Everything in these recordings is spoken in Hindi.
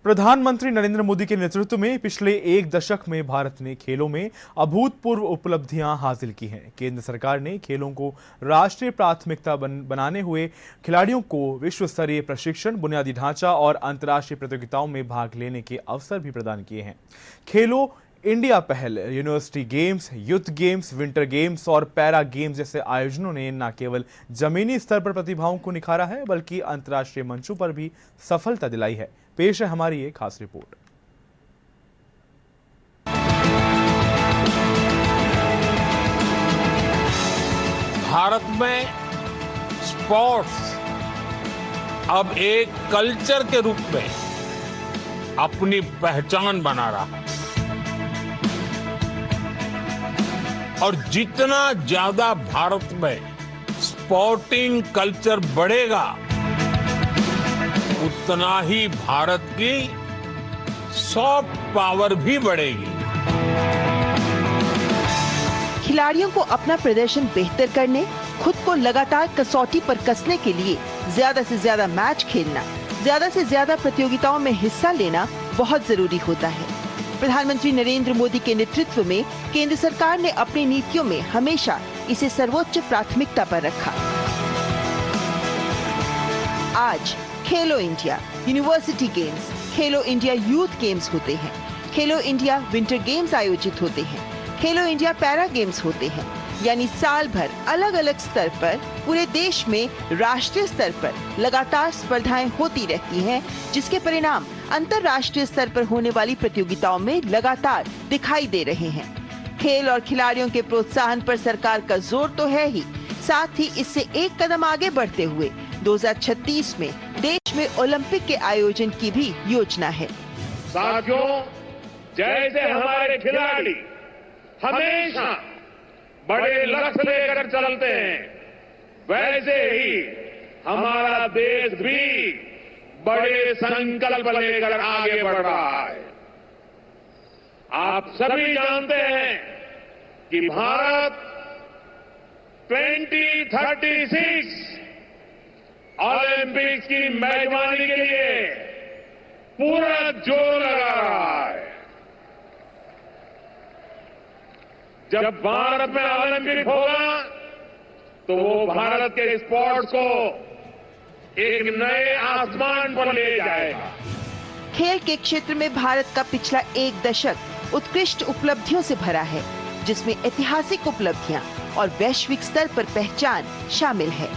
प्रधानमंत्री नरेंद्र मोदी के नेतृत्व में पिछले एक दशक में भारत ने खेलों में अभूतपूर्व उपलब्धियां हासिल की हैं। केंद्र सरकार ने खेलों को राष्ट्रीय प्राथमिकता बनाने हुए खिलाड़ियों को विश्व स्तरीय प्रशिक्षण, बुनियादी ढांचा और अंतर्राष्ट्रीय प्रतियोगिताओं में भाग लेने के अवसर भी प्रदान किए हैं। खेलो इंडिया पहल, university games, youth games, winter games और पैरा गेम्स जैसे आयोजनों ने न केवल जमीनी स्तर पर प्रतिभाओं को निखारा है, बल्कि अंतर्राष्ट्रीय मंचों पर भी सफलता दिलाई है। पेश है हमारी एक खास रिपोर्ट। भारत में स्पोर्ट्स अब एक कल्चर के रूप में अपनी पहचान बना रहा है और जितना ज्यादा भारत में स्पोर्टिंग कल्चर बढ़ेगा, उतना ही भारत की सॉफ्ट पावर भी बढ़ेगी। खिलाड़ियों को अपना प्रदर्शन बेहतर करने, खुद को लगातार कसौटी पर कसने के लिए ज्यादा से ज्यादा मैच खेलना, ज्यादा से ज्यादा प्रतियोगिताओं में हिस्सा लेना बहुत जरूरी होता है। प्रधानमंत्री नरेंद्र मोदी के नेतृत्व में केंद्र सरकार ने अपनी नीतियों में हमेशा इसे सर्वोच्च प्राथमिकता पर रखा। आज खेलो इंडिया यूनिवर्सिटी गेम्स, खेलो इंडिया यूथ गेम्स होते हैं, खेलो इंडिया विंटर गेम्स आयोजित होते हैं, खेलो इंडिया पैरा गेम्स होते हैं। यानी साल भर अलग अलग स्तर पर पूरे देश में राष्ट्रीय स्तर पर लगातार स्पर्धाएं होती रहती हैं, जिसके परिणाम अंतर्राष्ट्रीय स्तर पर होने वाली प्रतियोगिताओं में लगातार दिखाई दे रहे हैं। खेल और खिलाड़ियों के प्रोत्साहन पर सरकार का जोर तो है ही, साथ ही इससे एक कदम आगे बढ़ते हुए 2036 में देश में ओलंपिक के आयोजन की भी योजना है। साथियों, जैसे हमारे खिलाड़ी हमेशा बड़े लक्ष्य लेकर चलते हैं, वैसे ही हमारा देश भी बड़े संकल्प लेकर आगे बढ़ रहा है। आप सभी जानते हैं कि भारत 2036 ओलंपिक्स की मेजबानी के लिए पूरा जोर लगा रहा है। जब भारत में ओलंपिक होगा तो वो भारत के स्पोर्ट्स को एक नए आसमान पर ले जाएगा। खेल के क्षेत्र में भारत का पिछला एक दशक उत्कृष्ट उपलब्धियों से भरा है, जिसमें ऐतिहासिक उपलब्धियां और वैश्विक स्तर पर पहचान शामिल है।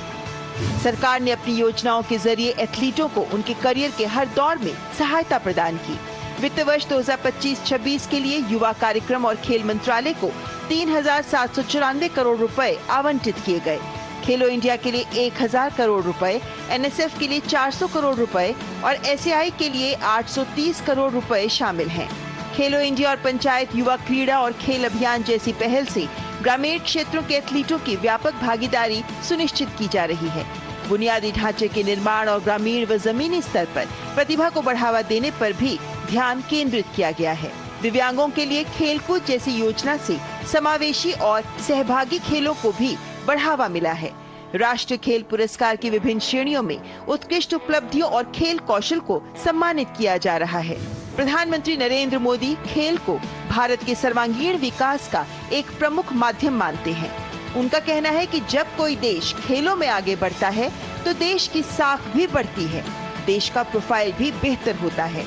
सरकार ने अपनी योजनाओं के जरिए एथलीटों को उनके करियर के हर दौर में सहायता प्रदान की। वित्त वर्ष 2025-26 के लिए युवा कार्यक्रम और खेल मंत्रालय को 3,794 करोड़ रुपए आवंटित किए गए। खेलो इंडिया के लिए 1,000 करोड़ रुपए, एनएसएफ के लिए 400 करोड़ रुपए और एसएआई के लिए 830 करोड़ रुपए शामिल हैं। खेलो इंडिया और पंचायत युवा क्रीड़ा और खेल अभियान जैसी पहल से ग्रामीण क्षेत्रों के एथलीटों की व्यापक भागीदारी सुनिश्चित की जा रही है। बुनियादी ढांचे के निर्माण और ग्रामीण व जमीनी स्तर पर प्रतिभा को बढ़ावा देने पर भी ध्यान केंद्रित किया गया है। दिव्यांगों के लिए खेलकूद जैसी योजना से समावेशी और सहभागी खेलों को भी बढ़ावा मिला है। राष्ट्रीय खेल पुरस्कार की विभिन्न श्रेणियों में उत्कृष्ट उपलब्धियों और खेल कौशल को सम्मानित किया जा रहा है। प्रधानमंत्री नरेंद्र मोदी खेल को भारत के सर्वांगीण विकास का एक प्रमुख माध्यम मानते हैं। उनका कहना है कि जब कोई देश खेलों में आगे बढ़ता है तो देश की साख भी बढ़ती है, देश का प्रोफाइल भी बेहतर होता है।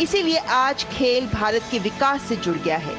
इसीलिए आज खेल भारत के विकास से जुड़ गया है।